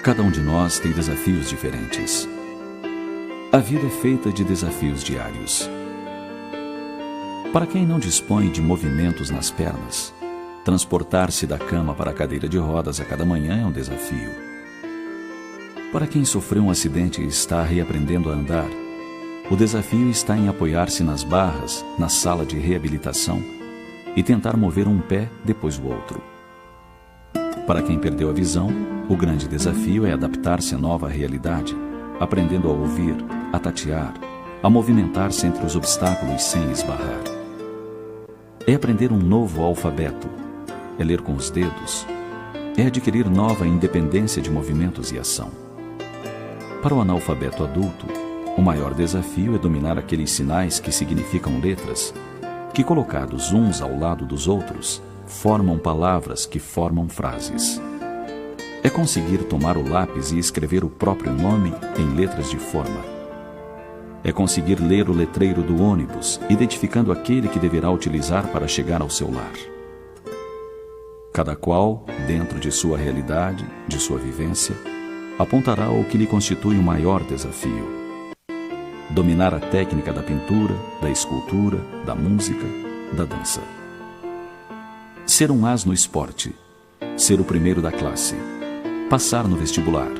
Cada um de nós tem desafios diferentes. A vida é feita de desafios diários. Para quem não dispõe de movimentos nas pernas, transportar-se da cama para a cadeira de rodas a cada manhã é um desafio. Para quem sofreu um acidente e está reaprendendo a andar, o desafio está em apoiar-se nas barras, na sala de reabilitação e tentar mover um pé depois do outro. Para quem perdeu a visão, o grande desafio é adaptar-se à nova realidade, aprendendo a ouvir, a tatear, a movimentar-se entre os obstáculos sem esbarrar. É aprender um novo alfabeto, é ler com os dedos, é adquirir nova independência de movimentos e ação. Para o analfabeto adulto, o maior desafio é dominar aqueles sinais que significam letras, que colocados uns ao lado dos outros, formam palavras que formam frases. É conseguir tomar o lápis e escrever o próprio nome em letras de forma. É conseguir ler o letreiro do ônibus, identificando aquele que deverá utilizar para chegar ao seu lar. Cada qual, dentro de sua realidade, de sua vivência, apontará o que lhe constitui o maior desafio. Dominar a técnica da pintura, da escultura, da música, da dança. Ser um as no esporte, ser o primeiro da classe, passar no vestibular,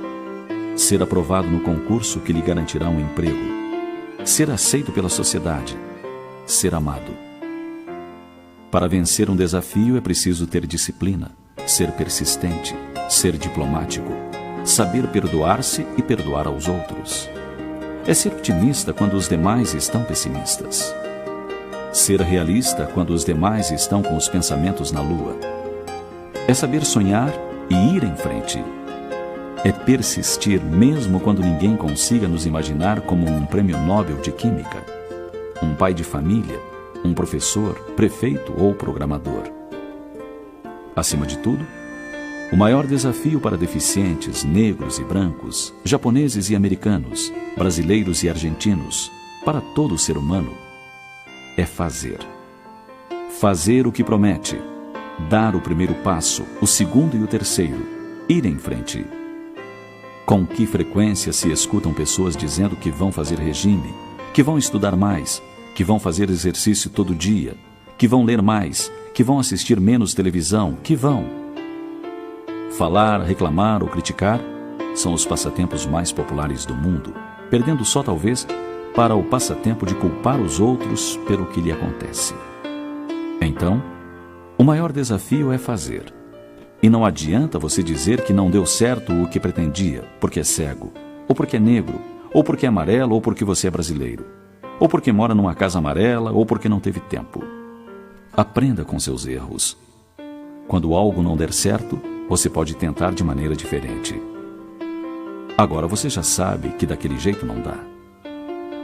ser aprovado no concurso que lhe garantirá um emprego, ser aceito pela sociedade, ser amado. Para vencer um desafio é preciso ter disciplina, ser persistente, ser diplomático, saber perdoar-se e perdoar aos outros. É ser otimista quando os demais estão pessimistas. Ser realista quando os demais estão com os pensamentos na lua. É saber sonhar e ir em frente. É persistir mesmo quando ninguém consiga nos imaginar como um prêmio Nobel de Química, um pai de família, um professor, prefeito ou programador. Acima de tudo, o maior desafio para deficientes, negros e brancos, japoneses e americanos, brasileiros e argentinos, para todo ser humano, é fazer. Fazer o que promete, dar o primeiro passo, o segundo e o terceiro, ir em frente. Com que frequência se escutam pessoas dizendo que vão fazer regime, que vão estudar mais, que vão fazer exercício todo dia, que vão ler mais, que vão assistir menos televisão, que vão. Falar, reclamar ou criticar são os passatempos mais populares do mundo, perdendo só talvez para o passatempo de culpar os outros pelo que lhe acontece. Então, o maior desafio é fazer. E não adianta você dizer que não deu certo o que pretendia, porque é cego, ou porque é negro, ou porque é amarelo, ou porque você é brasileiro, ou porque mora numa casa amarela, ou porque não teve tempo. Aprenda com seus erros. Quando algo não der certo, você pode tentar de maneira diferente. Agora você já sabe que daquele jeito não dá.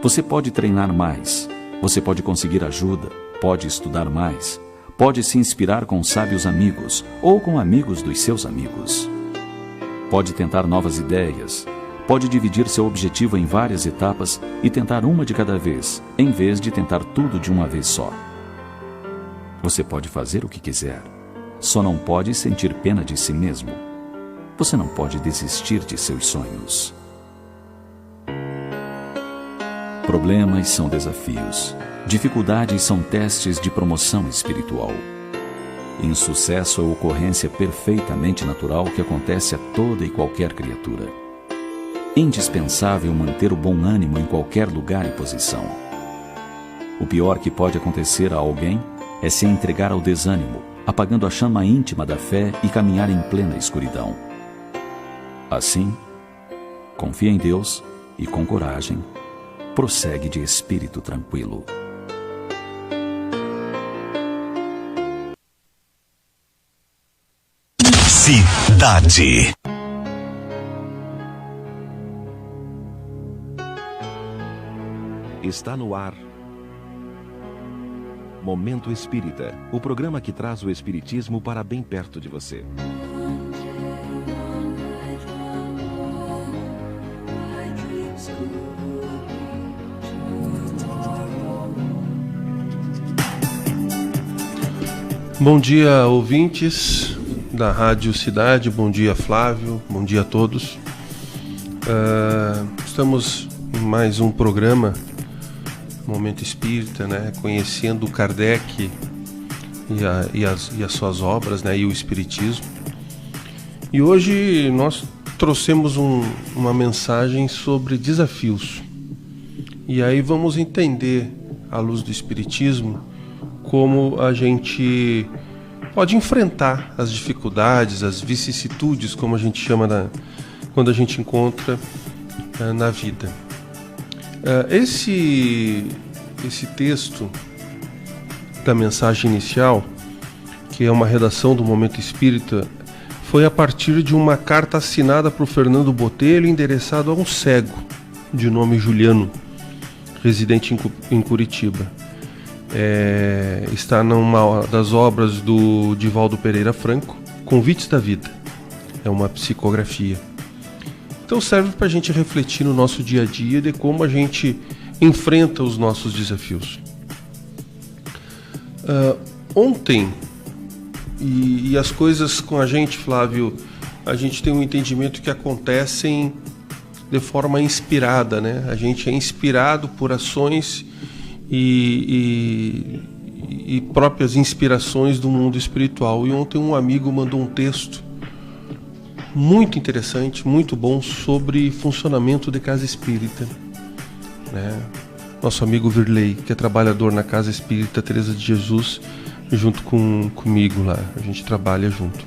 Você pode treinar mais, você pode conseguir ajuda, pode estudar mais, pode se inspirar com sábios amigos ou com amigos dos seus amigos. Pode tentar novas ideias, pode dividir seu objetivo em várias etapas e tentar uma de cada vez, em vez de tentar tudo de uma vez só. Você pode fazer o que quiser, só não pode sentir pena de si mesmo. Você não pode desistir de seus sonhos. Problemas são desafios. Dificuldades são testes de promoção espiritual. Insucesso é ocorrência perfeitamente natural que acontece a toda e qualquer criatura. Indispensável manter o bom ânimo em qualquer lugar e posição. O pior que pode acontecer a alguém é se entregar ao desânimo, apagando a chama íntima da fé e caminhar em plena escuridão. Assim, confia em Deus e, com coragem, prossegue de espírito tranquilo. Cidade. Está no ar. Momento Espírita, o programa que traz o espiritismo para bem perto de você. Bom dia, ouvintes da Rádio Cidade, bom dia, Flávio, bom dia a todos. Estamos em mais um programa, Momento Espírita, né? Conhecendo Kardec e as suas obras, né? E o Espiritismo. E hoje nós trouxemos uma mensagem sobre desafios. E aí vamos entender, à luz do Espiritismo, como a gente pode enfrentar as dificuldades, as vicissitudes, como a gente chama quando a gente encontra na vida. Esse texto da mensagem inicial, que é uma redação do Momento Espírita, foi a partir de uma carta assinada por Fernando Botelho, endereçado a um cego, de nome Juliano, residente em Curitiba. Está numa das obras do Divaldo Pereira Franco, Convites da Vida. É uma psicografia. Então serve para a gente refletir no nosso dia a dia de como a gente enfrenta os nossos desafios. Ontem, e as coisas com a gente, Flávio, a gente tem um entendimento que acontecem de forma inspirada, né? A gente é inspirado por ações e próprias inspirações do mundo espiritual. E ontem um amigo mandou um texto muito interessante, muito bom, sobre funcionamento de casa espírita, né? Nosso amigo Virley, que é trabalhador na Casa Espírita Teresa de Jesus, junto comigo lá, a gente trabalha junto.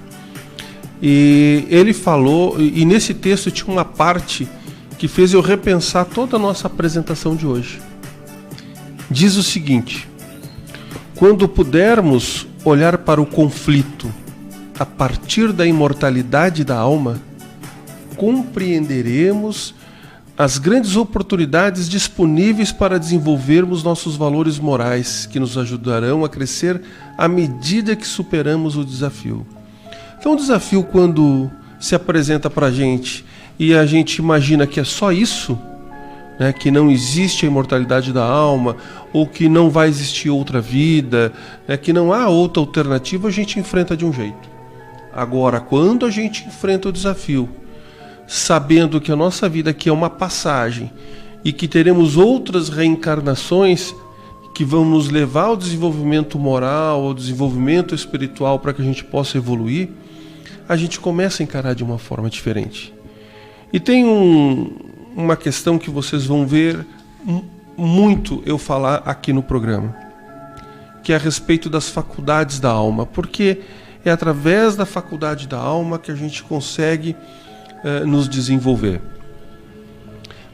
E ele falou, e nesse texto tinha uma parte que fez eu repensar toda a nossa apresentação de hoje. Diz o seguinte: quando pudermos olhar para o conflito a partir da imortalidade da alma, compreenderemos as grandes oportunidades disponíveis para desenvolvermos nossos valores morais, que nos ajudarão a crescer à medida que superamos o desafio. Então, o desafio, quando se apresenta para a gente e a gente imagina que é só isso, né, que não existe a imortalidade da alma, ou que não vai existir outra vida, né, que não há outra alternativa, a gente enfrenta de um jeito. Agora, quando a gente enfrenta o desafio, sabendo que a nossa vida aqui é uma passagem e que teremos outras reencarnações que vão nos levar ao desenvolvimento moral, ao desenvolvimento espiritual, para que a gente possa evoluir, a gente começa a encarar de uma forma diferente. E tem uma questão que vocês vão ver muito eu falar aqui no programa, que é a respeito das faculdades da alma, porque é através da faculdade da alma que a gente consegue nos desenvolver,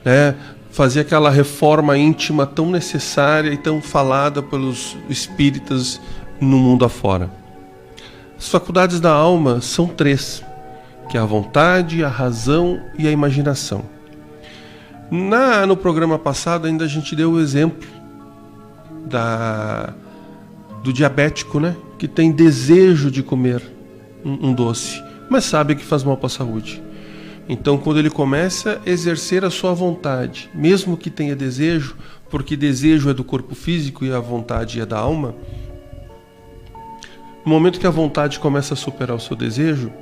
né? Fazer aquela reforma íntima tão necessária e tão falada pelos espíritas no mundo afora. As faculdades da alma são 3, que é a vontade, a razão e a imaginação. No programa passado ainda a gente deu o exemplo do diabético, né? Que tem desejo de comer um doce, mas sabe que faz mal para a saúde. Então, quando ele começa a exercer a sua vontade, mesmo que tenha desejo, porque desejo é do corpo físico e a vontade é da alma, no momento que a vontade começa a superar o seu desejo,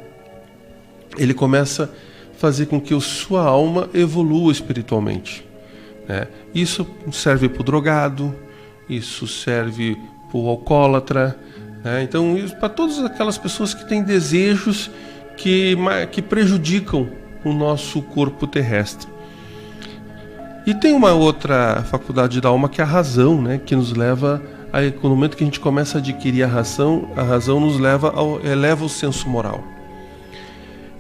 ele começa a fazer com que a sua alma evolua espiritualmente, né? Isso serve para o drogado, isso serve para o alcoólatra, né? Então, isso para todas aquelas pessoas que têm desejos que prejudicam o nosso corpo terrestre. E tem uma outra faculdade da alma, que é a razão, né? Que nos leva no momento que a gente começa a adquirir a razão nos eleva o senso moral.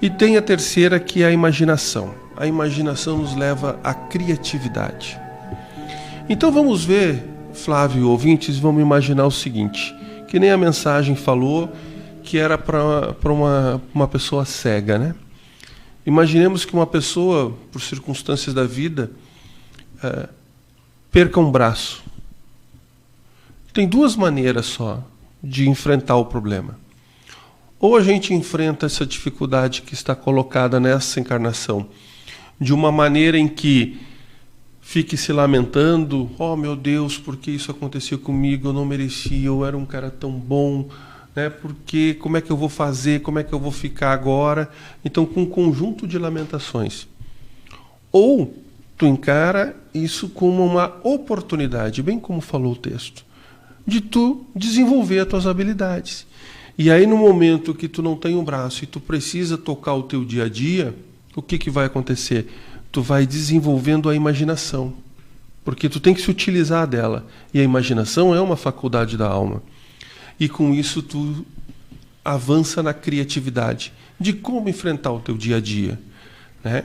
E tem a terceira, que é a imaginação. A imaginação nos leva à criatividade. Então vamos ver, Flávio e ouvintes, vamos imaginar o seguinte, que nem a mensagem falou, que era para uma pessoa cega, né? Imaginemos que uma pessoa, por circunstâncias da vida, perca um braço. Tem 2 maneiras só de enfrentar o problema. Ou a gente enfrenta essa dificuldade que está colocada nessa encarnação de uma maneira em que fique se lamentando: oh meu Deus, por que isso aconteceu comigo? Eu não merecia, eu era um cara tão bom, né? Porque como é que eu vou fazer? Como é que eu vou ficar agora? Então, com um conjunto de lamentações. Ou tu encara isso como uma oportunidade, bem como falou o texto, de tu desenvolver as tuas habilidades. E aí, no momento que tu não tem um braço e tu precisa tocar o teu dia a dia, o que vai acontecer? Tu vai desenvolvendo a imaginação, porque tu tem que se utilizar dela. E a imaginação é uma faculdade da alma. E com isso tu avança na criatividade de como enfrentar o teu dia a dia, né?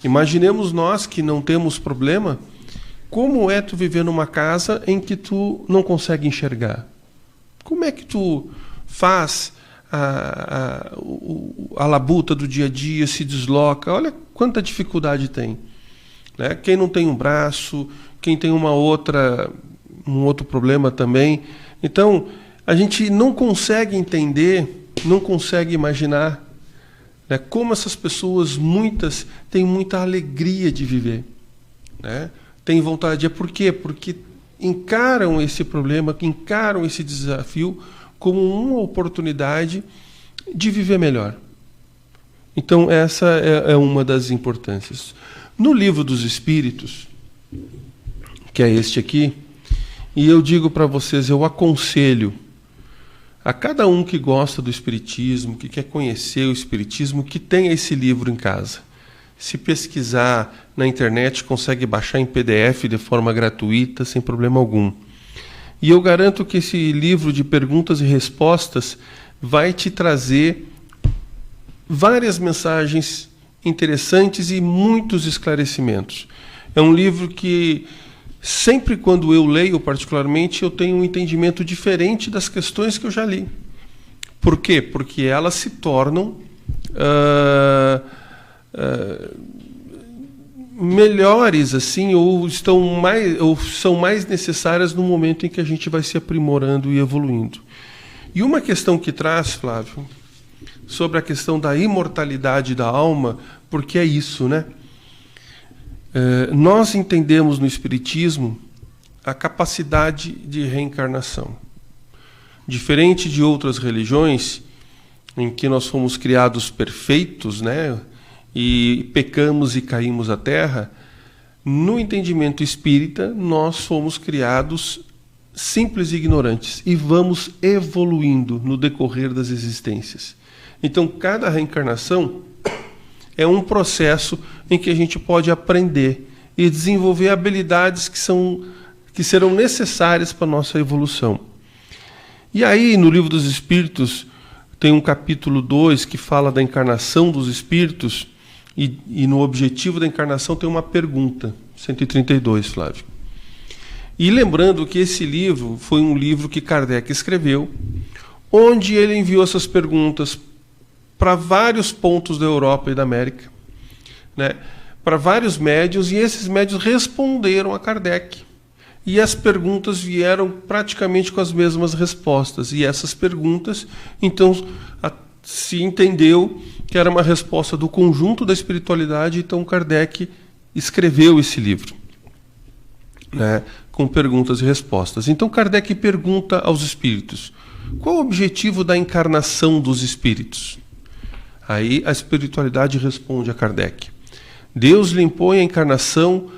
Imaginemos nós que não temos problema, como é tu viver numa casa em que tu não consegue enxergar? Como é que tu faz a labuta do dia a dia, se desloca? Olha quanta dificuldade tem, né? Quem não tem um braço, quem tem um outro problema também. Então, a gente não consegue entender, não consegue imaginar, né, como essas pessoas, muitas, têm muita alegria de viver, né? Têm vontade. Por quê? Porque encaram esse problema, encaram esse desafio como uma oportunidade de viver melhor. Então, essa é uma das importâncias. No Livro dos Espíritos, que é este aqui, e eu digo para vocês, eu aconselho a cada um que gosta do Espiritismo, que quer conhecer o Espiritismo, que tenha esse livro em casa. Se pesquisar na internet, consegue baixar em PDF de forma gratuita, sem problema algum. E eu garanto que esse livro de perguntas e respostas vai te trazer várias mensagens interessantes e muitos esclarecimentos. É um livro que, sempre quando eu leio particularmente, eu tenho um entendimento diferente das questões que eu já li. Por quê? Porque elas se tornam melhores, assim, ou são mais necessárias no momento em que a gente vai se aprimorando e evoluindo. E uma questão que traz, Flávio, sobre a questão da imortalidade da alma, porque é isso, né? Nós entendemos no Espiritismo a capacidade de reencarnação. Diferente de outras religiões, em que nós fomos criados perfeitos, né? E pecamos e caímos à terra, no entendimento espírita, nós fomos criados simples e ignorantes e vamos evoluindo no decorrer das existências. Então, cada reencarnação é um processo em que a gente pode aprender e desenvolver habilidades que serão necessárias para a nossa evolução. E aí, no Livro dos Espíritos, tem um capítulo 2 que fala da encarnação dos espíritos, e no objetivo da encarnação tem uma pergunta, 132, Flávio. E lembrando que esse livro foi um livro que Kardec escreveu, onde ele enviou essas perguntas para vários pontos da Europa e da América, né? Para vários médiuns, e esses médiuns responderam a Kardec. E as perguntas vieram praticamente com as mesmas respostas. E essas perguntas, então, se entendeu que era uma resposta do conjunto da espiritualidade, então Kardec escreveu esse livro, né, com perguntas e respostas. Então Kardec pergunta aos espíritos: qual o objetivo da encarnação dos espíritos? Aí a espiritualidade responde a Kardec: Deus lhe impõe a encarnação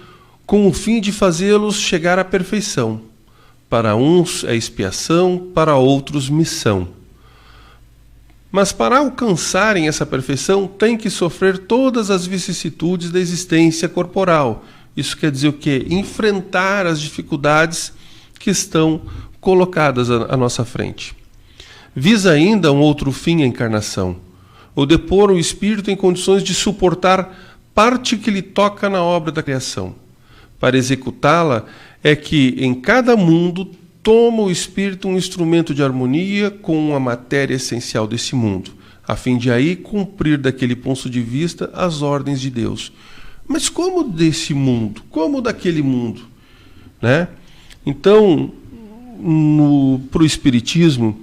com o fim de fazê-los chegar à perfeição. Para uns é expiação, para outros missão. Mas para alcançarem essa perfeição, têm que sofrer todas as vicissitudes da existência corporal. Isso quer dizer o quê? Enfrentar as dificuldades que estão colocadas à nossa frente. Visa ainda um outro fim a encarnação: ou depor o espírito em condições de suportar parte que lhe toca na obra da criação. Para executá-la é que em cada mundo toma o espírito um instrumento de harmonia com a matéria essencial desse mundo, a fim de aí cumprir daquele ponto de vista as ordens de Deus. Mas como desse mundo? Como daquele mundo? Né? Então, para o Espiritismo,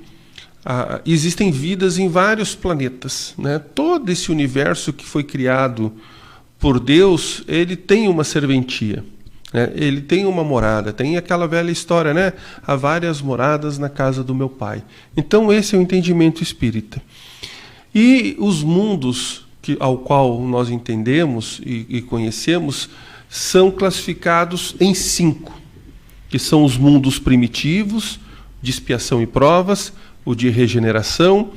existem vidas em vários planetas, né? Todo esse universo que foi criado por Deus, ele tem uma serventia, né? Ele tem uma morada, tem aquela velha história, né? Há várias moradas na casa do meu pai. Então esse é o entendimento espírita. E os mundos ao qual nós entendemos e conhecemos são classificados em 5, que são os mundos primitivos, de expiação e provas, o de regeneração,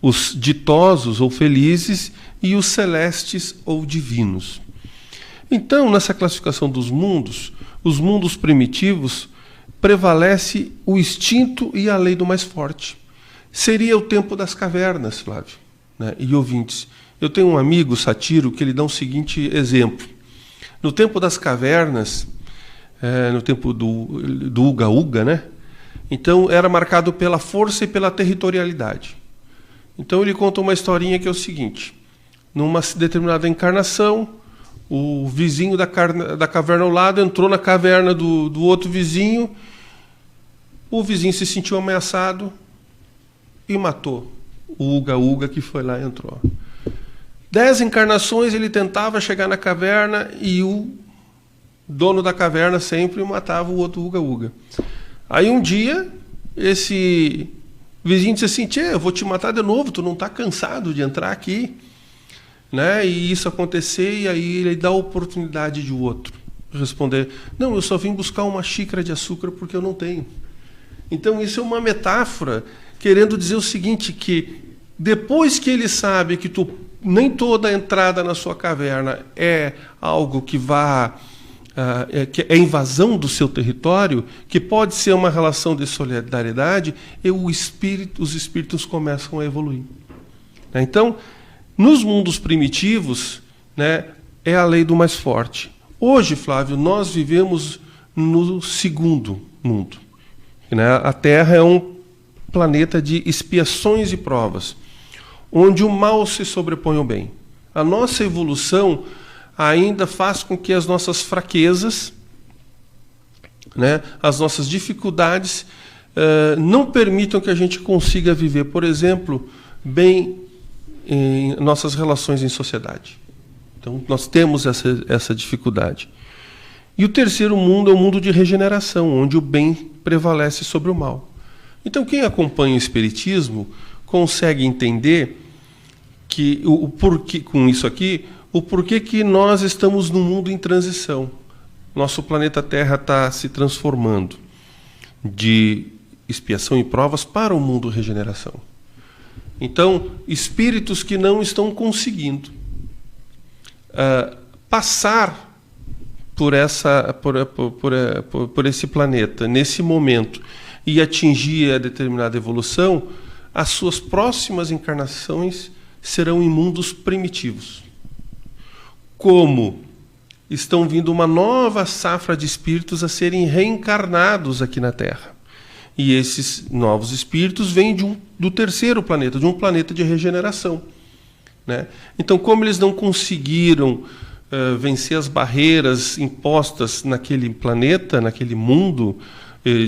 os ditosos ou felizes e os celestes ou divinos. Então, nessa classificação dos mundos, os mundos primitivos, prevalece o instinto e a lei do mais forte. Seria o tempo das cavernas, Flávio, né? E ouvintes. Eu tenho um amigo, Satiro, que ele dá um seguinte exemplo. No tempo das cavernas, no tempo do Uga Uga, né? Então era marcado pela força e pela territorialidade. Então ele conta uma historinha que é o seguinte: numa determinada encarnação, o vizinho da caverna ao lado entrou na caverna do outro vizinho, o vizinho se sentiu ameaçado e matou o Uga Uga que foi lá e entrou. 10 encarnações ele tentava chegar na caverna e o dono da caverna sempre matava o outro Uga Uga. Aí um dia, esse vizinho disse assim: "Tchê, eu vou te matar de novo, tu não está cansado de entrar aqui?" Né? E isso acontecer, e aí ele dá a oportunidade de o outro responder: "Não, eu só vim buscar uma xícara de açúcar porque eu não tenho." Então isso é uma metáfora querendo dizer o seguinte, que depois que ele sabe que nem toda entrada na sua caverna é algo que que é invasão do seu território, que pode ser uma relação de solidariedade, os espíritos começam a evoluir. Então, nos mundos primitivos, né, é a lei do mais forte. Hoje, Flávio, nós vivemos no segundo mundo. Né? A Terra é um planeta de expiações e provas, onde o mal se sobrepõe ao bem. A nossa evolução ainda faz com que as nossas fraquezas, né, as nossas dificuldades, não permitam que a gente consiga viver, por exemplo, bem em nossas relações em sociedade. Então, nós temos essa dificuldade. E o terceiro mundo é o mundo de regeneração, onde o bem prevalece sobre o mal. Então, quem acompanha o Espiritismo consegue entender que o porquê, com isso aqui, o porquê que nós estamos num mundo em transição. Nosso planeta Terra está se transformando de expiação e provas para o mundo de regeneração. Então, espíritos que não estão conseguindo passar por esse planeta, nesse momento, e atingir a determinada evolução, as suas próximas encarnações serão em mundos primitivos. Como estão vindo uma nova safra de espíritos a serem reencarnados aqui na Terra. E esses novos espíritos vêm do terceiro planeta, de um planeta de regeneração. Né? Então, como eles não conseguiram vencer as barreiras impostas naquele planeta, naquele mundo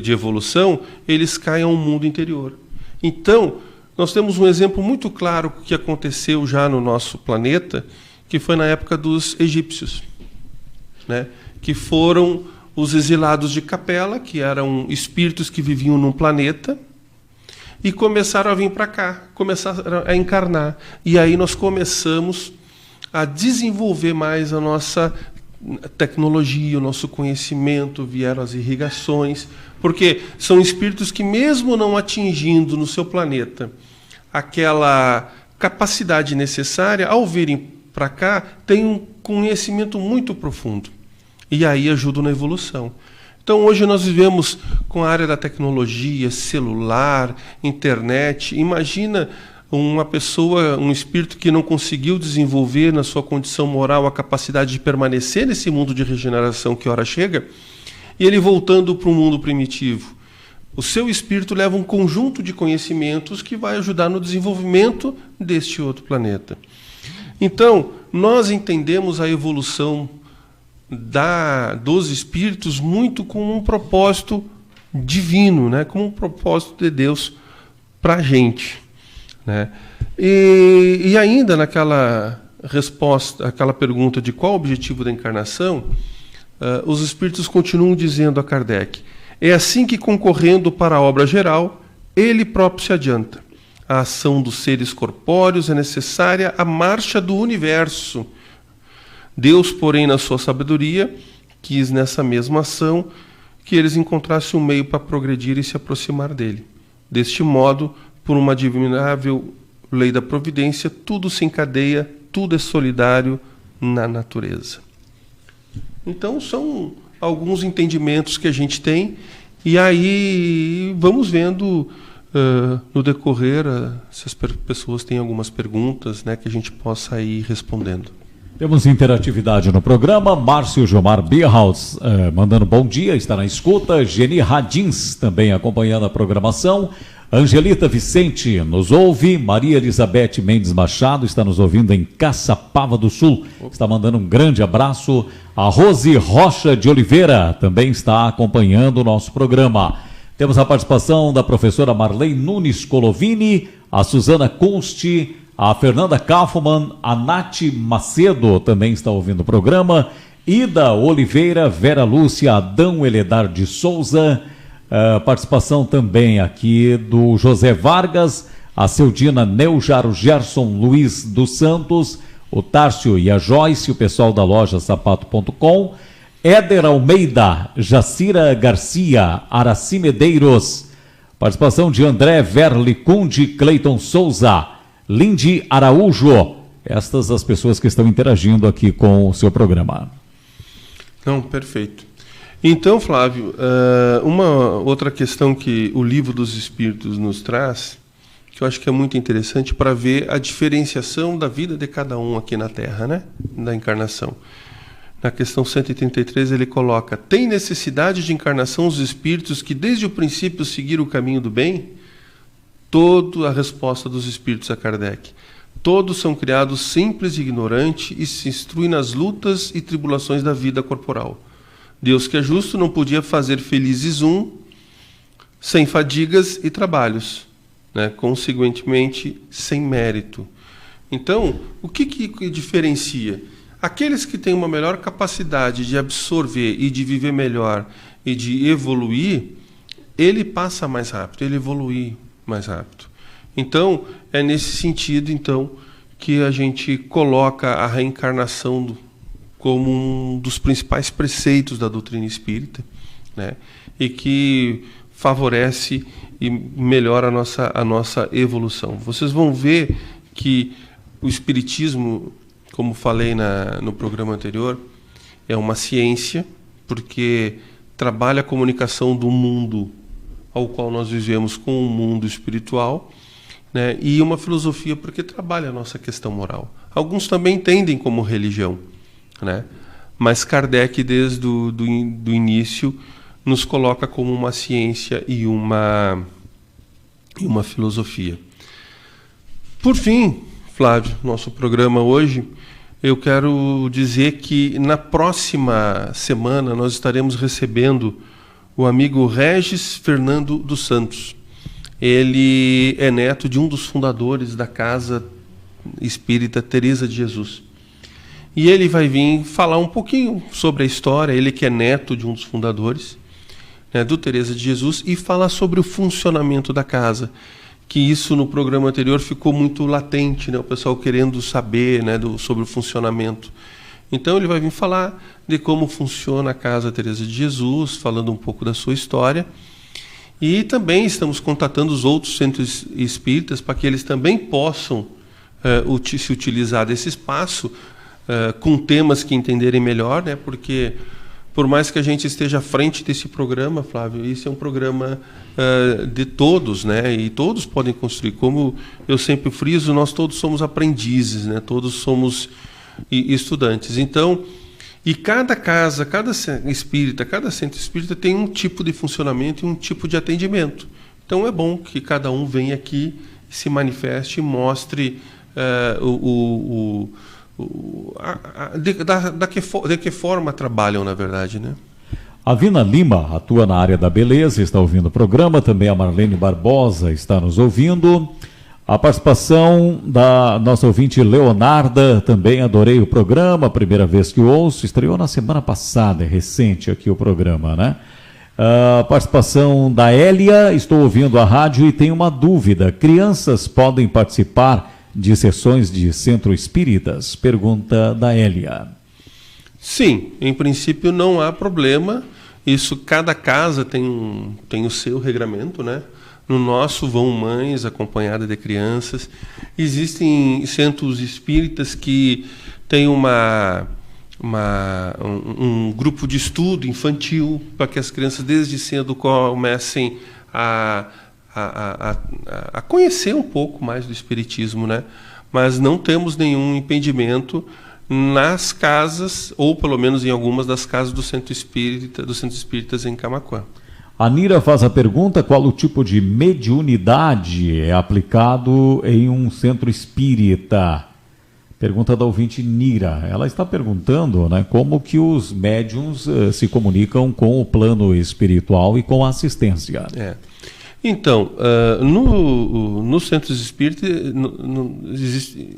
de evolução, eles caem a um mundo interior. Então, nós temos um exemplo muito claro que aconteceu já no nosso planeta, que foi na época dos egípcios, né? Que foram os exilados de Capela, que eram espíritos que viviam num planeta, e começaram a vir para cá, começaram a encarnar. E aí nós começamos a desenvolver mais a nossa tecnologia, o nosso conhecimento, vieram as irrigações, porque são espíritos que, mesmo não atingindo no seu planeta aquela capacidade necessária, ao virem para cá, têm um conhecimento muito profundo. E aí ajudam na evolução. Então, hoje nós vivemos com a área da tecnologia, celular, internet. Imagina uma pessoa, um espírito que não conseguiu desenvolver na sua condição moral a capacidade de permanecer nesse mundo de regeneração que ora chega, e ele voltando para o mundo primitivo. O seu espírito leva um conjunto de conhecimentos que vai ajudar no desenvolvimento deste outro planeta. Então, nós entendemos a evolução dos espíritos muito como um propósito divino, né? Como um propósito de Deus para a gente. Né? E ainda naquela resposta, aquela pergunta de qual o objetivo da encarnação, os espíritos continuam dizendo a Kardec: é assim que, concorrendo para a obra geral, ele próprio se adianta, a ação dos seres corpóreos, é necessária a marcha do universo. Deus, porém, na sua sabedoria, quis nessa mesma ação que eles encontrassem um meio para progredir e se aproximar dele. Deste modo, por uma admirável lei da providência, tudo se encadeia, tudo é solidário na natureza. Então, são alguns entendimentos que a gente tem, e aí vamos vendo no decorrer se as pessoas têm algumas perguntas, né, que a gente possa ir respondendo. Temos interatividade no programa. Márcio Gilmar Bierhaus mandando bom dia, está na escuta. Geni Radins também acompanhando a programação. Angelita Vicente nos ouve. Maria Elizabeth Mendes Machado está nos ouvindo em Caçapava do Sul. Está mandando um grande abraço. A Rose Rocha de Oliveira também está acompanhando o nosso programa. Temos a participação da professora Marley Nunes Colovini, a Suzana Kunst, a Fernanda Kaufmann, a Nath Macedo também está ouvindo o programa. Ida Oliveira, Vera Lúcia, Adão Eledar de Souza. Participação também aqui do José Vargas, a Celdina Neujaro Gerson Luiz dos Santos, o Tárcio e a Joyce, o pessoal da loja sapato.com. Éder Almeida, Jacira Garcia, Araci Medeiros. Participação de André Verlicunde, Cleiton Souza, Lindy Araújo. Estas as pessoas que estão interagindo aqui com o seu programa. Não, perfeito. Então, Flávio, uma outra questão que o Livro dos Espíritos nos traz, que eu acho que é muito interessante para ver a diferenciação da vida de cada um aqui na Terra, né? Da encarnação. Na questão 133 ele coloca: tem necessidade de encarnação os espíritos que desde o princípio seguiram o caminho do bem? Toda a resposta dos espíritos a Kardec: todos são criados simples e ignorantes e se instruem nas lutas e tribulações da vida corporal. Deus, que é justo, não podia fazer felizes sem fadigas e trabalhos, né? Consequentemente, sem mérito. Então, o que diferencia? Aqueles que têm uma melhor capacidade de absorver e de viver melhor e de evoluir, ele passa mais rápido, ele evolui mais rápido. Então, é nesse sentido, então, que a gente coloca a reencarnação como um dos principais preceitos da doutrina espírita, né? E que favorece e melhora a nossa evolução. Vocês vão ver que o espiritismo, como falei no programa anterior, é uma ciência, porque trabalha a comunicação do mundo ao qual nós vivemos com o mundo espiritual, né? E uma filosofia, porque trabalha a nossa questão moral. Alguns também entendem como religião, né? Mas Kardec, desde do início, nos coloca como uma ciência e uma filosofia. Por fim, Flávio, nosso programa hoje, eu quero dizer que na próxima semana nós estaremos recebendo o amigo Regis Fernando dos Santos. Ele é neto de um dos fundadores da Casa Espírita Teresa de Jesus. E ele vai vir falar um pouquinho sobre a história, ele que é neto de um dos fundadores, né, do Teresa de Jesus, e falar sobre o funcionamento da casa. Que isso no programa anterior ficou muito latente, né, o pessoal querendo saber, né, sobre o funcionamento. Então ele vai vir falar de como funciona a Casa Teresa de Jesus, falando um pouco da sua história. E também estamos contatando os outros centros espíritas para que eles também possam se utilizar desse espaço com temas que entenderem melhor, né? Porque por mais que a gente esteja à frente desse programa, Flávio, isso é um programa de todos, né? E todos podem construir. Como eu sempre friso, nós todos somos aprendizes, né? Todos somos estudantes. Então, e cada casa, cada espírita, cada centro espírita tem um tipo de funcionamento e um tipo de atendimento. Então é bom que cada um venha aqui, se manifeste e mostre de que forma trabalham, na verdade, né? A Vina Lima atua na área da beleza, está ouvindo o programa. Também a Marlene Barbosa está nos ouvindo. A participação da nossa ouvinte Leonarda, também adorei o programa, primeira vez que ouço, estreou na semana passada, é recente aqui o programa, né? A participação da Hélia, estou ouvindo a rádio e tenho uma dúvida. Crianças podem participar de sessões de centro espíritas? Pergunta da Hélia. Sim, em princípio não há problema. Isso, cada casa tem o seu regramento, né? No nosso vão mães acompanhadas de crianças. Existem centros espíritas que têm um grupo de estudo infantil para que as crianças desde cedo comecem a conhecer um pouco mais do espiritismo, né? Mas não temos nenhum impedimento nas casas, ou pelo menos em algumas das casas dos centros espíritas em Camaquã. A Nira faz a pergunta: qual o tipo de mediunidade é aplicado em um centro espírita? Pergunta da ouvinte Nira. Ela está perguntando, né, como que os médiuns se comunicam com o plano espiritual e com a assistência. Então, nos centros espíritas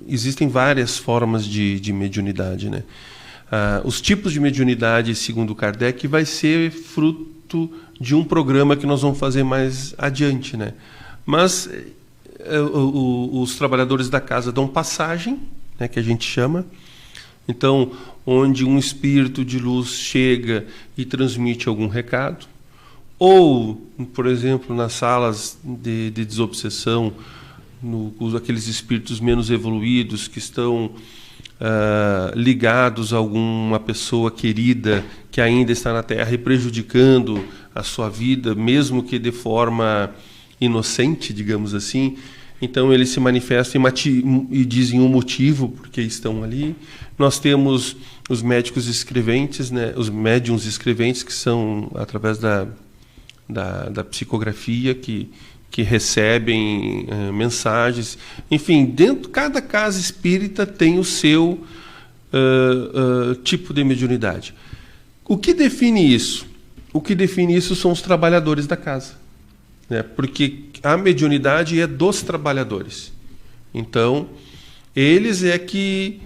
existem várias formas de mediunidade, né? Os tipos de mediunidade, segundo Kardec, vai ser fruto de um programa que nós vamos fazer mais adiante, né? Mas os trabalhadores da casa dão passagem, né, que a gente chama. Então, onde um espírito de luz chega e transmite algum recado. Ou, por exemplo, nas salas de desobsessão, aqueles espíritos menos evoluídos que estão ligados a alguma pessoa querida que ainda está na Terra e prejudicando a sua vida, mesmo que de forma inocente, digamos assim. Então eles se manifestam e dizem o motivo por que estão ali. Nós temos os médicos escreventes, né, os médiuns escreventes, que são através da psicografia, que recebem mensagens. Enfim, cada casa espírita tem o seu tipo de mediunidade. O que define isso? O que define isso são os trabalhadores da casa, né? Porque a mediunidade é dos trabalhadores. Então, eles é que,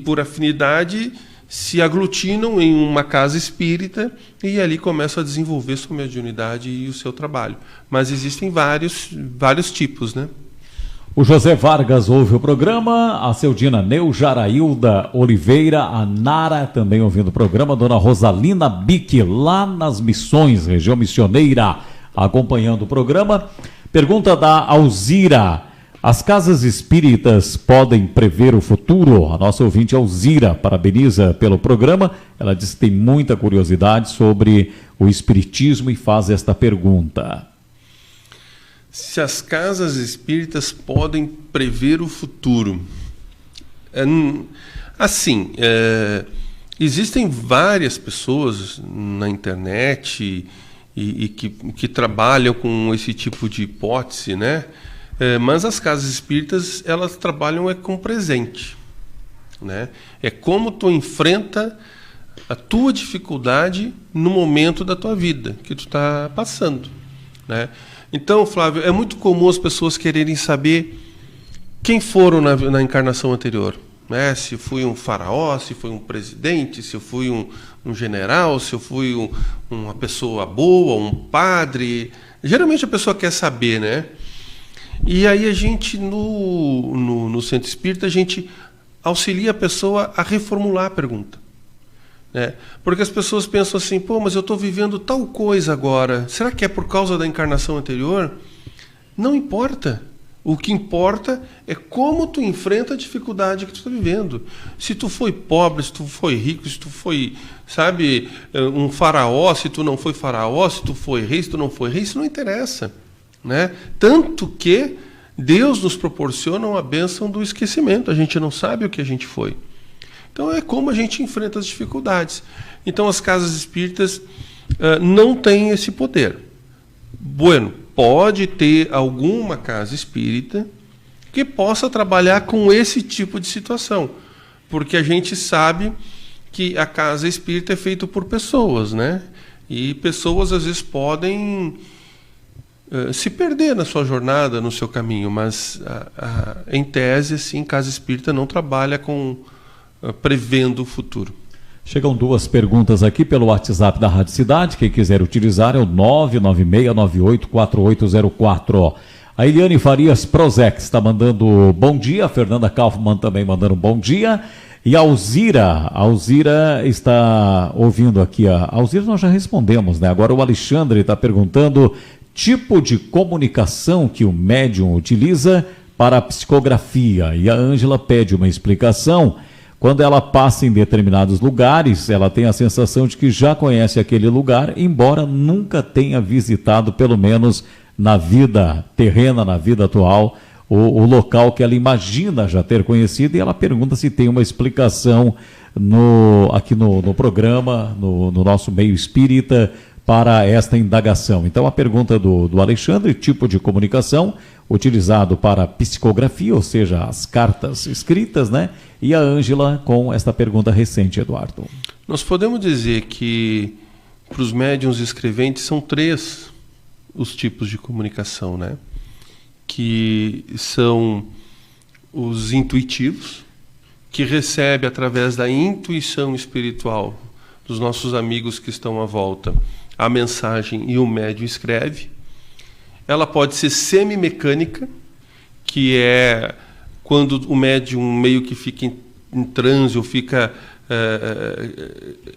por afinidade, se aglutinam em uma casa espírita e ali começam a desenvolver sua mediunidade e o seu trabalho. Mas existem vários tipos, né? O José Vargas ouve o programa, a Seudina Neujarailda Oliveira, a Nara também ouvindo o programa, a dona Rosalina Bic, lá nas Missões, região missioneira, acompanhando o programa. Pergunta da Alzira: as casas espíritas podem prever o futuro? A nossa ouvinte Alzira parabeniza pelo programa. Ela diz que tem muita curiosidade sobre o espiritismo e faz esta pergunta. Se as casas espíritas podem prever o futuro? Assim, existem várias pessoas na internet e que trabalham com esse tipo de hipótese, né? Mas as casas espíritas, elas trabalham com o presente, né? É como tu enfrenta a tua dificuldade no momento da tua vida que tu está passando, né? Então, Flávio, é muito comum as pessoas quererem saber quem foram na encarnação anterior, né? Se eu fui um faraó, se foi um presidente, se eu fui um general, se eu fui uma pessoa boa, um padre. Geralmente a pessoa quer saber, né? E aí a gente, no Centro Espírita, a gente auxilia a pessoa a reformular a pergunta, né? Porque as pessoas pensam assim: pô, mas eu estou vivendo tal coisa agora, será que é por causa da encarnação anterior? Não importa. O que importa é como tu enfrenta a dificuldade que tu está vivendo. Se tu foi pobre, se tu foi rico, se tu foi, sabe, um faraó, se tu não foi faraó, se tu foi rei, se tu não foi rei, isso não interessa, né? Tanto que Deus nos proporciona a bênção do esquecimento. A gente não sabe o que a gente foi. Então é como a gente enfrenta as dificuldades. Então as casas espíritas não têm esse poder. Bueno, pode ter alguma casa espírita que possa trabalhar com esse tipo de situação, porque a gente sabe que a casa espírita é feita por pessoas, né? E pessoas às vezes podem se perder na sua jornada, no seu caminho, mas em tese, assim, casa espírita não trabalha com prevendo o futuro. Chegam 2 perguntas aqui pelo WhatsApp da Rádio Cidade. Quem quiser utilizar é o 996984804. A Eliane Farias Prozex está mandando bom dia. A Fernanda Kaufmann também mandando um bom dia. E a Alzira está ouvindo aqui. A Alzira nós já respondemos, né? Agora o Alexandre está perguntando tipo de comunicação que o médium utiliza para a psicografia. E a Ângela pede uma explicação. Quando ela passa em determinados lugares, ela tem a sensação de que já conhece aquele lugar, embora nunca tenha visitado, pelo menos na vida terrena, na vida atual, o local que ela imagina já ter conhecido, e ela pergunta se tem uma explicação aqui no programa, no nosso meio espírita, para esta indagação. Então a pergunta do Alexandre, tipo de comunicação utilizado para psicografia, ou seja, as cartas escritas, né? E a Ângela com esta pergunta recente, Eduardo. Nós podemos dizer que para os médiuns escreventes são 3 os tipos de comunicação, né? Que são os intuitivos, que recebe através da intuição espiritual dos nossos amigos que estão à volta a mensagem e o médium escreve. Ela pode ser semimecânica, que é quando o médium meio que fica em transe ou fica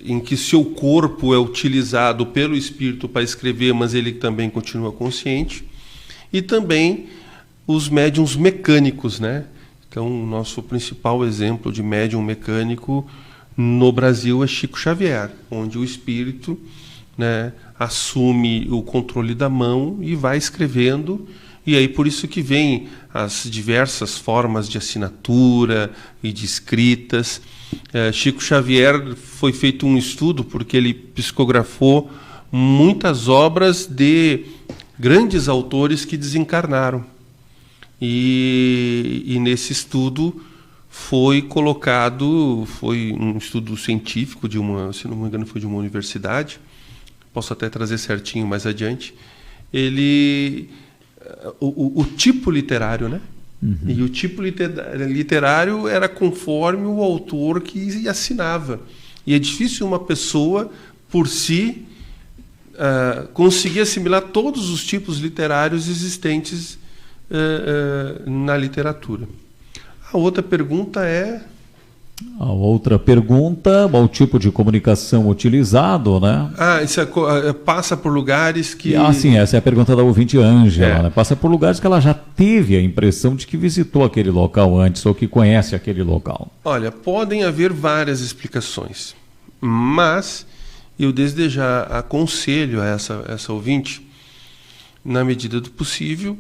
em que seu corpo é utilizado pelo espírito para escrever, mas ele também continua consciente. E também os médiums mecânicos, né? Então, o nosso principal exemplo de médium mecânico no Brasil é Chico Xavier, onde o espírito, né, assume o controle da mão e vai escrevendo. E aí por isso que vem as diversas formas de assinatura e de escritas. Chico Xavier foi feito um estudo porque ele psicografou muitas obras de grandes autores que desencarnaram. E nesse estudo foi colocado, foi um estudo científico de se não me engano foi de uma universidade, posso até trazer certinho mais adiante, o tipo literário, né? Uhum. E o tipo literário era conforme o autor que assinava. E é difícil uma pessoa, por si, conseguir assimilar todos os tipos literários existentes na literatura. A outra pergunta é... o tipo de comunicação utilizado, né? Isso passa por lugares que... sim, essa é a pergunta da ouvinte Ângela, né? Passa por lugares que ela já teve a impressão de que visitou aquele local antes ou que conhece aquele local. Olha, podem haver várias explicações, mas eu desde já aconselho a essa ouvinte, na medida do possível,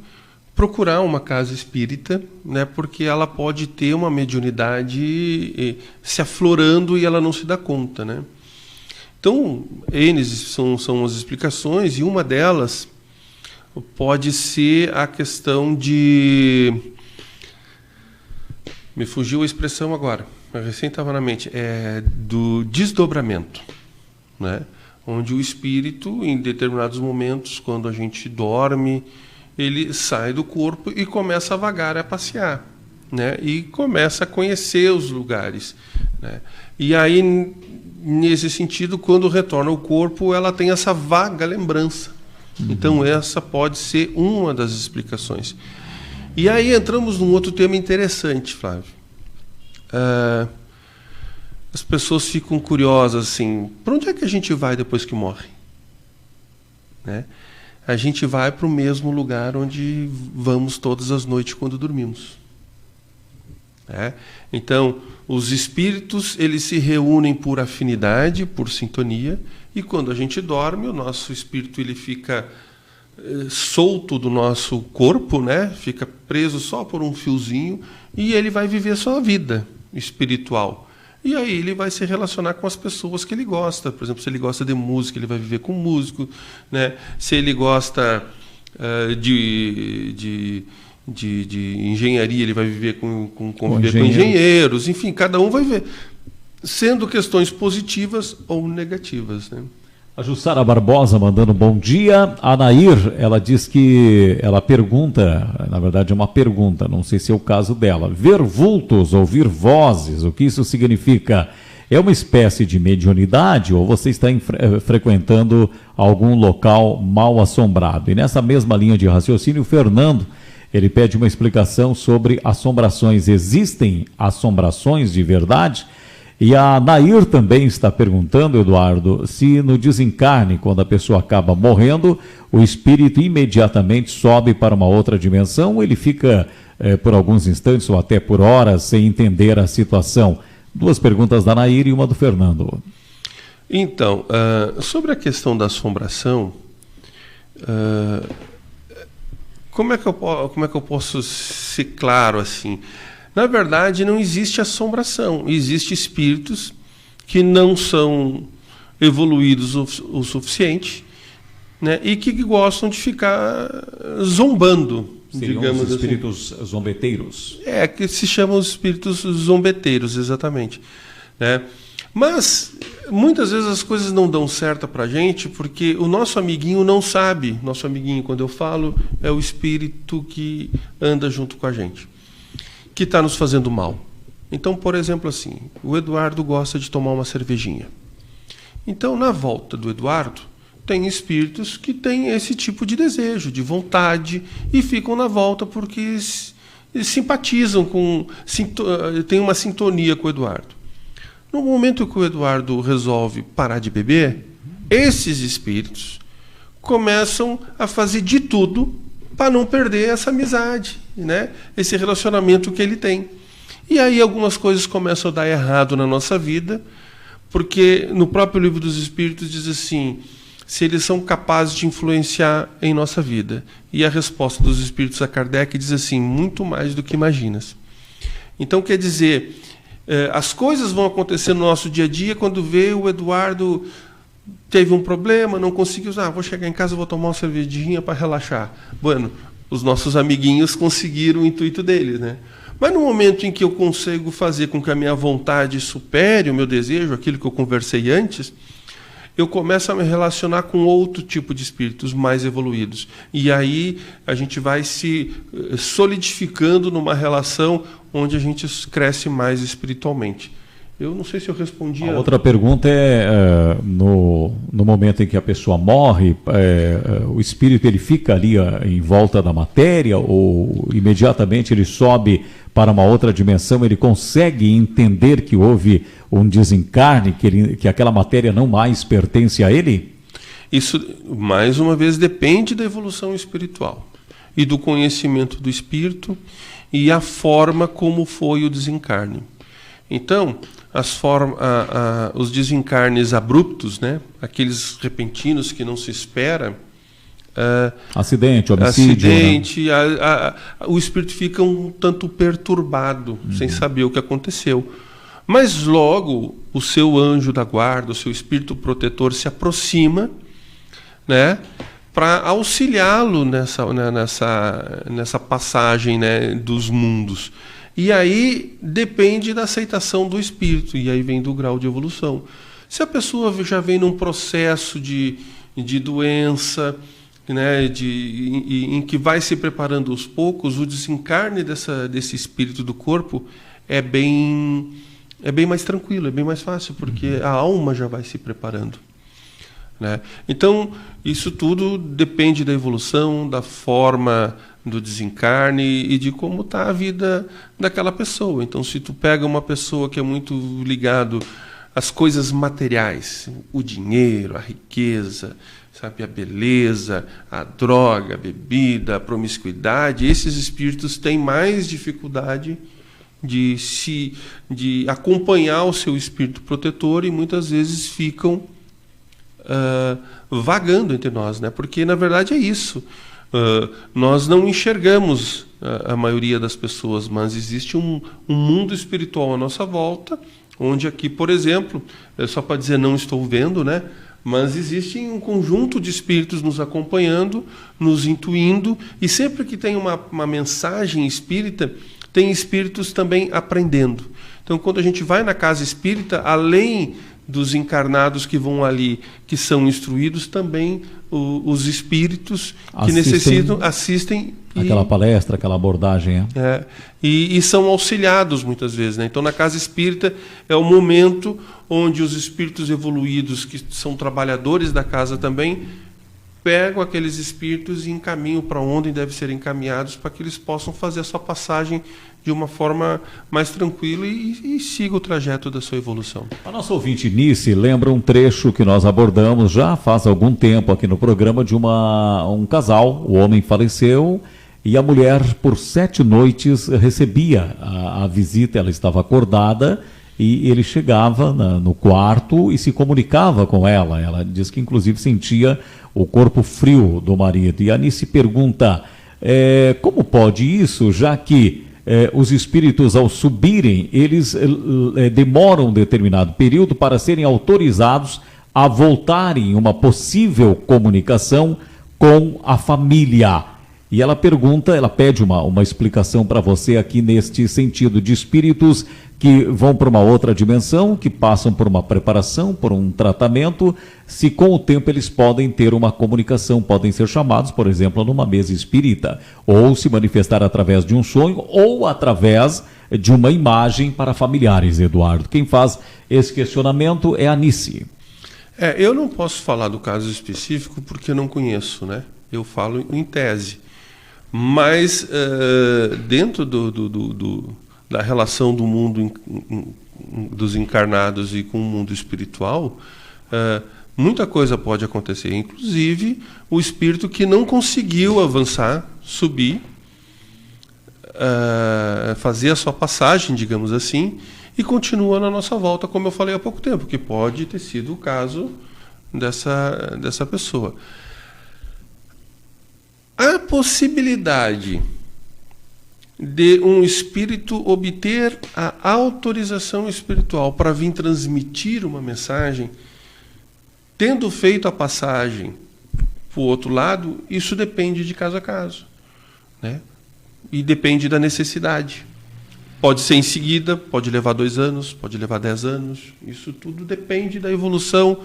procurar uma casa espírita, né, porque ela pode ter uma mediunidade se aflorando e ela não se dá conta, né? Então, são as explicações, e uma delas pode ser a questão de... Me fugiu a expressão agora, recém estava na mente, do desdobramento, né? Onde o espírito, em determinados momentos, quando a gente dorme, ele sai do corpo e começa a vagar, a passear, né? E começa a conhecer os lugares, né? E aí, nesse sentido, quando retorna ao corpo, ela tem essa vaga lembrança. Uhum. Então, essa pode ser uma das explicações. E aí entramos num outro tema interessante, Flávio. As pessoas ficam curiosas, assim, para onde é que a gente vai depois que morre? Né? A gente vai para o mesmo lugar onde vamos todas as noites quando dormimos. Então, os espíritos, eles se reúnem por afinidade, por sintonia, e quando a gente dorme, o nosso espírito ele fica solto do nosso corpo, né? Fica preso só por um fiozinho, e ele vai viver a sua vida espiritual. E aí ele vai se relacionar com as pessoas que ele gosta. Por exemplo, se ele gosta de música, ele vai viver com músico, né? Se ele gosta de engenharia, ele vai viver conviver com engenheiros. Enfim, cada um vai ver, sendo questões positivas ou negativas, né? A Jussara Barbosa mandando bom dia. A Nair, ela diz que ela pergunta, na verdade é uma pergunta, não sei se é o caso dela. Ver vultos, ouvir vozes, o que isso significa? É uma espécie de mediunidade ou você está frequentando algum local mal assombrado? E nessa mesma linha de raciocínio, o Fernando, ele pede uma explicação sobre assombrações. Existem assombrações de verdade? E a Nair também está perguntando, Eduardo, se no desencarne, quando a pessoa acaba morrendo, o espírito imediatamente sobe para uma outra dimensão, ou ele fica por alguns instantes ou até por horas sem entender a situação? Duas perguntas da Nair e uma do Fernando. Então, sobre a questão da assombração, como é que eu posso ser claro assim? Na verdade, não existe assombração. Existem espíritos que não são evoluídos o suficiente, né, e que gostam de ficar zombando. Seriam digamos os espíritos assim. zombeteiros? Que se chamam os espíritos zombeteiros, exatamente. Né? Mas, muitas vezes as coisas não dão certo para a gente porque o nosso amiguinho não sabe. Nosso amiguinho, quando eu falo, é o espírito que anda junto com a gente, que está nos fazendo mal. Então, por exemplo, assim, o Eduardo gosta de tomar uma cervejinha. Então, na volta do Eduardo, tem espíritos que têm esse tipo de desejo, de vontade, e ficam na volta porque simpatizam têm uma sintonia com o Eduardo. No momento que o Eduardo resolve parar de beber, esses espíritos começam a fazer de tudo para não perder essa amizade, né? Esse relacionamento que ele tem. E aí algumas coisas começam a dar errado na nossa vida, porque no próprio Livro dos Espíritos diz assim, se eles são capazes de influenciar em nossa vida. E a resposta dos Espíritos a Kardec diz assim, muito mais do que imaginas. Então, quer dizer, as coisas vão acontecer no nosso dia a dia, quando vê o Eduardo teve um problema, não conseguiu, vou chegar em casa, vou tomar uma cervejinha para relaxar. Bueno, os nossos amiguinhos conseguiram o intuito deles, né? Mas no momento em que eu consigo fazer com que a minha vontade supere o meu desejo, aquilo que eu conversei antes, eu começo a me relacionar com outro tipo de espíritos mais evoluídos. E aí a gente vai se solidificando numa relação onde a gente cresce mais espiritualmente. Eu não sei se eu respondi. A outra pergunta é, no momento em que a pessoa morre, o espírito ele fica ali em volta da matéria ou imediatamente ele sobe para uma outra dimensão, ele consegue entender que houve um desencarne, que aquela matéria não mais pertence a ele? Isso, mais uma vez, depende da evolução espiritual e do conhecimento do espírito e a forma como foi o desencarne. Então, os desencarnes abruptos, né? Aqueles repentinos que não se espera, acidente, homicídio, né? O espírito fica um tanto perturbado, sem saber o que aconteceu. Mas logo o seu anjo da guarda, o seu espírito protetor se aproxima, né? Para auxiliá-lo nessa passagem, né? Dos mundos. E aí depende da aceitação do espírito, e aí vem do grau de evolução. Se a pessoa já vem num processo de doença, né, em que vai se preparando aos poucos, o desencarne desse espírito do corpo é bem mais tranquilo, é bem mais fácil, porque a alma já vai se preparando. Né? Então, isso tudo depende da evolução, da forma do desencarne e de como está a vida daquela pessoa. Então, se tu pega uma pessoa que é muito ligado às coisas materiais, o dinheiro, a riqueza, sabe, a beleza, a droga, a bebida, a promiscuidade, esses espíritos têm mais dificuldade de acompanhar o seu espírito protetor e muitas vezes ficam vagando entre nós, né? Porque na verdade é isso. Nós não enxergamos a maioria das pessoas, mas existe um mundo espiritual à nossa volta, onde aqui, por exemplo, só para dizer não estou vendo, né? Mas existe um conjunto de espíritos nos acompanhando, nos intuindo, e sempre que tem uma mensagem espírita, tem espíritos também aprendendo. Então, quando a gente vai na casa espírita, além dos encarnados que vão ali, que são instruídos, também os espíritos que necessitam, assistem. Aquela palestra, aquela abordagem. E são auxiliados muitas vezes, né? Então, na casa espírita é o momento onde os espíritos evoluídos, que são trabalhadores da casa também, pegam aqueles espíritos e encaminham para onde devem ser encaminhados para que eles possam fazer a sua passagem de uma forma mais tranquila e siga o trajeto da sua evolução. A nossa ouvinte Nice lembra um trecho que nós abordamos já faz algum tempo aqui no programa de um casal. O homem faleceu e a mulher, por 7 noites, recebia a visita. Ela estava acordada e ele chegava no quarto e se comunicava com ela. Ela diz que inclusive sentia o corpo frio do marido. E a Nice pergunta, como pode isso, já que os espíritos, ao subirem, eles demoram um determinado período para serem autorizados a voltarem em uma possível comunicação com a família. E ela pergunta, ela pede uma explicação para você aqui neste sentido de espíritos que vão para uma outra dimensão, que passam por uma preparação, por um tratamento, se com o tempo eles podem ter uma comunicação, podem ser chamados, por exemplo, numa mesa espírita, ou se manifestar através de um sonho, ou através de uma imagem para familiares, Eduardo. Quem faz esse questionamento é a Nice. Eu não posso falar do caso específico porque eu não conheço, né? Eu falo em tese. Mas dentro da relação do mundo dos encarnados e com o mundo espiritual, muita coisa pode acontecer. Inclusive, o espírito que não conseguiu avançar, subir, fazer a sua passagem, digamos assim, e continua na nossa volta, como eu falei há pouco tempo, que pode ter sido o caso dessa pessoa. A possibilidade de um espírito obter a autorização espiritual para vir transmitir uma mensagem, tendo feito a passagem para o outro lado, isso depende de caso a caso, né? E depende da necessidade. Pode ser em seguida, pode levar 2 anos, pode levar 10 anos. Isso tudo depende da evolução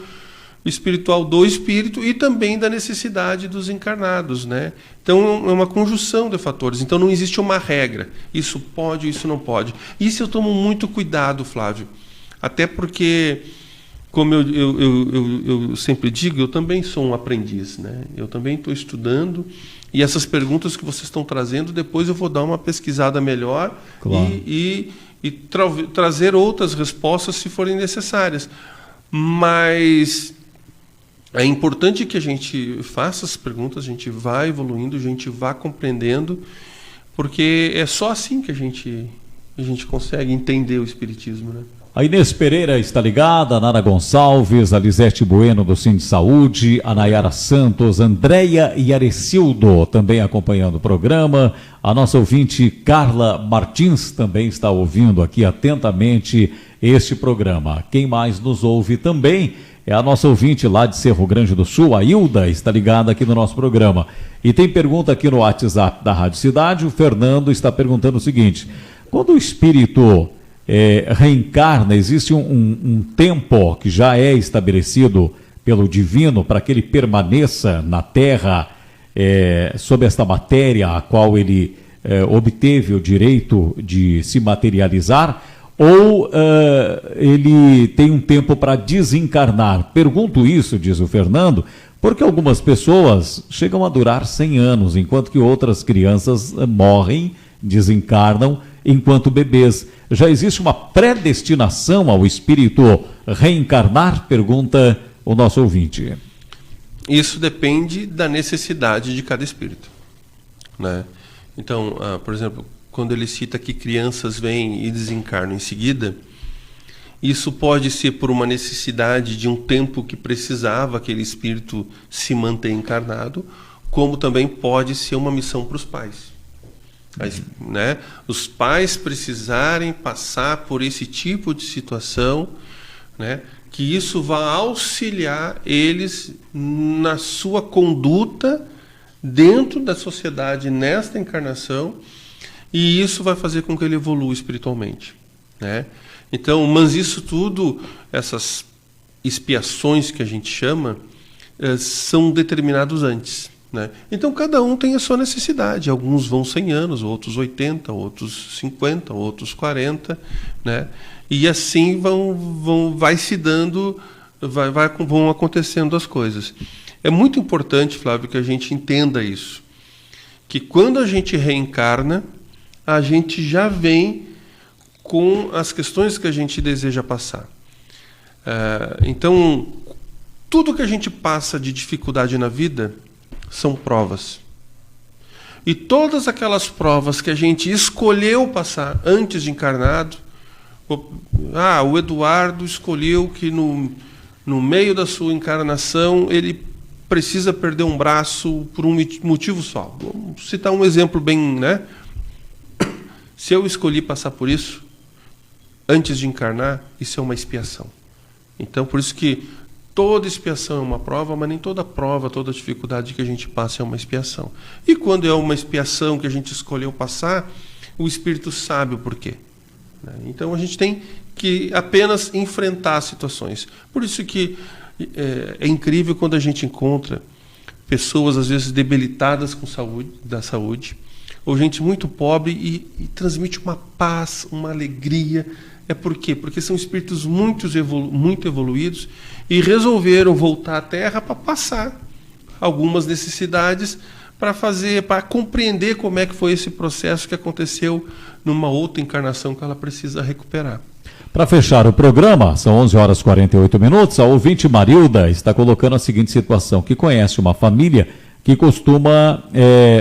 espiritual do espírito e também da necessidade dos encarnados, né? Então é uma conjunção de fatores. Então não existe uma regra. Isso pode, isso não pode. Isso eu tomo muito cuidado, Flávio. Até porque, como eu sempre digo, eu também sou um aprendiz, né? Eu também estou estudando e essas perguntas que vocês estão trazendo, depois eu vou dar uma pesquisada melhor, claro, e trazer outras respostas se forem necessárias. Mas é importante que a gente faça as perguntas, a gente vá evoluindo, a gente vá compreendendo, porque é só assim que a gente consegue entender o Espiritismo, né? A Inês Pereira está ligada, a Nara Gonçalves, a Lisete Bueno do Cine Saúde, a Nayara Santos, Andréia e Arecildo também acompanhando o programa. A nossa ouvinte Carla Martins também está ouvindo aqui atentamente este programa. Quem mais nos ouve também é a nossa ouvinte lá de Cerro Grande do Sul, a Hilda, está ligada aqui no nosso programa. E tem pergunta aqui no WhatsApp da Rádio Cidade, o Fernando está perguntando o seguinte: quando o espírito reencarna, existe um tempo que já é estabelecido pelo divino para que ele permaneça na Terra sob esta matéria a qual ele obteve o direito de se materializar, ou ele tem um tempo para desencarnar? Pergunto isso, diz o Fernando, porque algumas pessoas chegam a durar 100 anos, enquanto que outras crianças morrem, desencarnam, enquanto bebês. Já existe uma predestinação ao espírito reencarnar? Pergunta o nosso ouvinte. Isso depende da necessidade de cada espírito, né? Então, por exemplo, quando ele cita que crianças vêm e desencarnam em seguida, isso pode ser por uma necessidade de um tempo que precisava aquele espírito se manter encarnado, como também pode ser uma missão para os pais. Né? Os pais precisarem passar por esse tipo de situação, né? Que isso vai auxiliar eles na sua conduta dentro da sociedade nesta encarnação, e isso vai fazer com que ele evolua espiritualmente, né? Então, mas isso tudo, essas expiações que a gente chama, são determinados antes, né? Então cada um tem a sua necessidade. Alguns vão 100 anos, outros 80, outros 50, outros 40, né? E assim vai se dando, vão acontecendo as coisas. É muito importante, Flávio, que a gente entenda isso, que quando a gente reencarna, a gente já vem com as questões que a gente deseja passar. Então, tudo que a gente passa de dificuldade na vida são provas. E todas aquelas provas que a gente escolheu passar antes de encarnado, o Eduardo escolheu que no meio da sua encarnação ele precisa perder um braço por um motivo só. Vamos citar um exemplo bem, né? Se eu escolhi passar por isso antes de encarnar, isso é uma expiação. Então, por isso que toda expiação é uma prova, mas nem toda prova, toda dificuldade que a gente passa é uma expiação. E quando é uma expiação que a gente escolheu passar, o Espírito sabe o porquê. Então, a gente tem que apenas enfrentar as situações. Por isso que é incrível quando a gente encontra pessoas, às vezes, debilitadas com saúde, ou gente muito pobre e transmite uma paz, uma alegria. Por quê? Porque são espíritos muito evoluídos e resolveram voltar à Terra para passar algumas necessidades, para compreender como é que foi esse processo que aconteceu numa outra encarnação que ela precisa recuperar. Para fechar o programa, são 11 horas e 48 minutos, a ouvinte Marilda está colocando a seguinte situação, que conhece uma família que costuma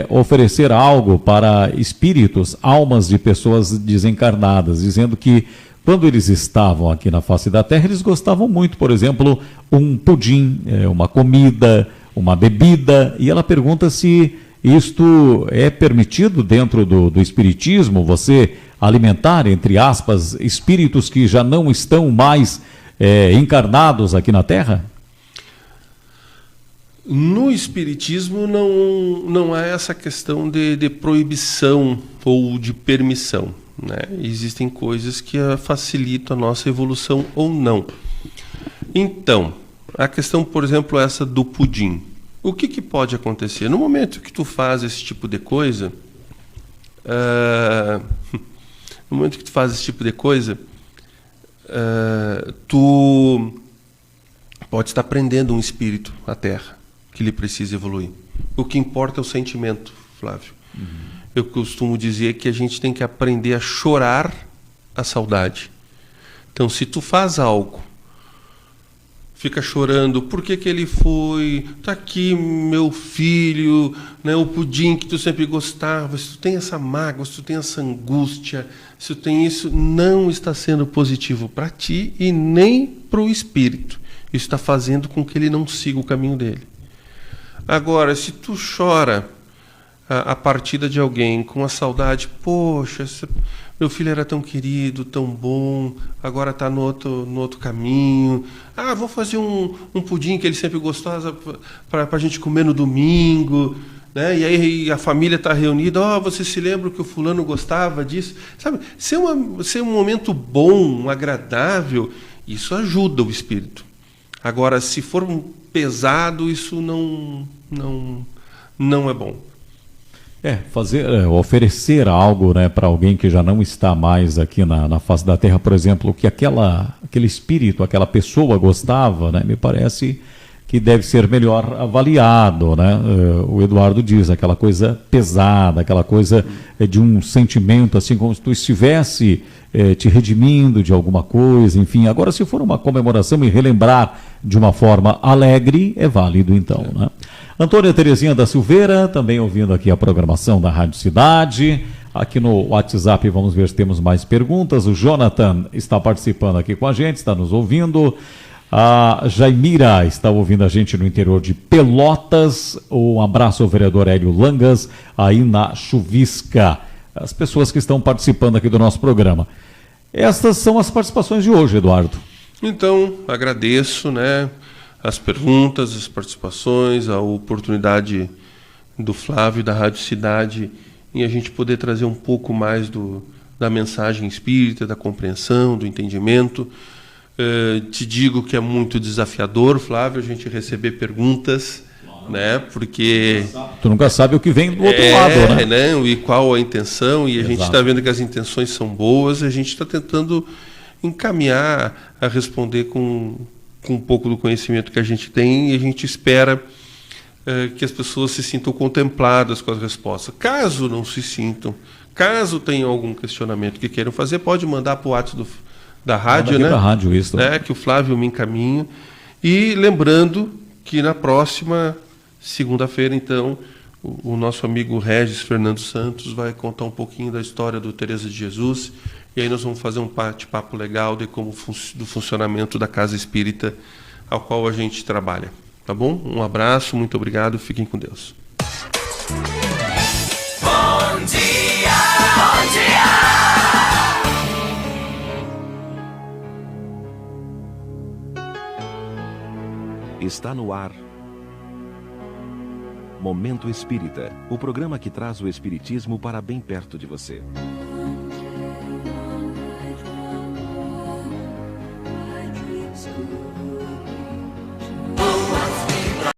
oferecer algo para espíritos, almas de pessoas desencarnadas, dizendo que quando eles estavam aqui na face da Terra, eles gostavam muito, por exemplo, um pudim, uma comida, uma bebida, e ela pergunta se isto é permitido dentro do espiritismo, você alimentar, entre aspas, espíritos que já não estão mais encarnados aqui na Terra? No espiritismo não há essa questão de proibição ou de permissão, né? Existem coisas que facilitam a nossa evolução ou não. Então, a questão, por exemplo, essa do pudim. O que pode acontecer? No momento que tu faz esse tipo de coisa, tu pode estar prendendo um espírito à Terra que ele precisa evoluir. O que importa é o sentimento, Flávio. Eu costumo dizer que a gente tem que aprender a chorar a saudade. Então, se tu faz algo, fica chorando, por que ele foi? Tá aqui meu filho, né, o pudim que tu sempre gostava. Se tu tem essa mágoa, se tu tem essa angústia, se tu tem isso, não está sendo positivo para ti e nem para o espírito. Isso está fazendo com que ele não siga o caminho dele. Agora, se tu chora a partida de alguém com a saudade, poxa, meu filho era tão querido, tão bom, agora está no outro caminho. Vou fazer um pudim que ele sempre gostava para a gente comer no domingo, né? E aí a família está reunida, você se lembra que o fulano gostava disso? Sabe, ser um momento bom, agradável, isso ajuda o espírito. Agora, se for pesado, isso não é bom. Oferecer algo, né, para alguém que já não está mais aqui na face da Terra, por exemplo, que aquele espírito, aquela pessoa gostava, né, me parece que deve ser melhor avaliado, né? O Eduardo diz, aquela coisa pesada, aquela coisa de um sentimento, assim, como se tu estivesse te redimindo de alguma coisa, enfim. Agora, se for uma comemoração e relembrar de uma forma alegre, é válido então, né? Antônia Terezinha da Silveira, também ouvindo aqui a programação da Rádio Cidade. Aqui no WhatsApp vamos ver se temos mais perguntas. O Jonathan está participando aqui com a gente, está nos ouvindo. A Jaimira está ouvindo a gente no interior de Pelotas. Um abraço ao vereador Hélio Langas, aí na Chuvisca. As pessoas que estão participando aqui do nosso programa. Estas são as participações de hoje, Eduardo. Então, agradeço, né, as perguntas, as participações, a oportunidade do Flávio e da Rádio Cidade em a gente poder trazer um pouco mais da mensagem espírita, da compreensão, do entendimento. Te digo que é muito desafiador, Flávio, a gente receber perguntas, né? Porque Tu nunca sabe o que vem do outro lado, né? Não, e qual a intenção, e a gente Exato. está vendo que as intenções são boas, a gente está tentando encaminhar a responder com um pouco do conhecimento que a gente tem, e a gente espera que as pessoas se sintam contempladas com as respostas. Caso não se sintam, caso tenham algum questionamento que queiram fazer, pode mandar para o WhatsApp da rádio, né? Da rádio, isso. Né? Que o Flávio me encaminha. E lembrando que na próxima segunda-feira, então, o nosso amigo Regis Fernando Santos vai contar um pouquinho da história do Teresa de Jesus, e aí nós vamos fazer um bate-papo legal de como do funcionamento da Casa Espírita ao qual a gente trabalha. Tá bom? Um abraço, muito obrigado, fiquem com Deus. Bom dia, Está no ar. Momento Espírita, o programa que traz o espiritismo para bem perto de você.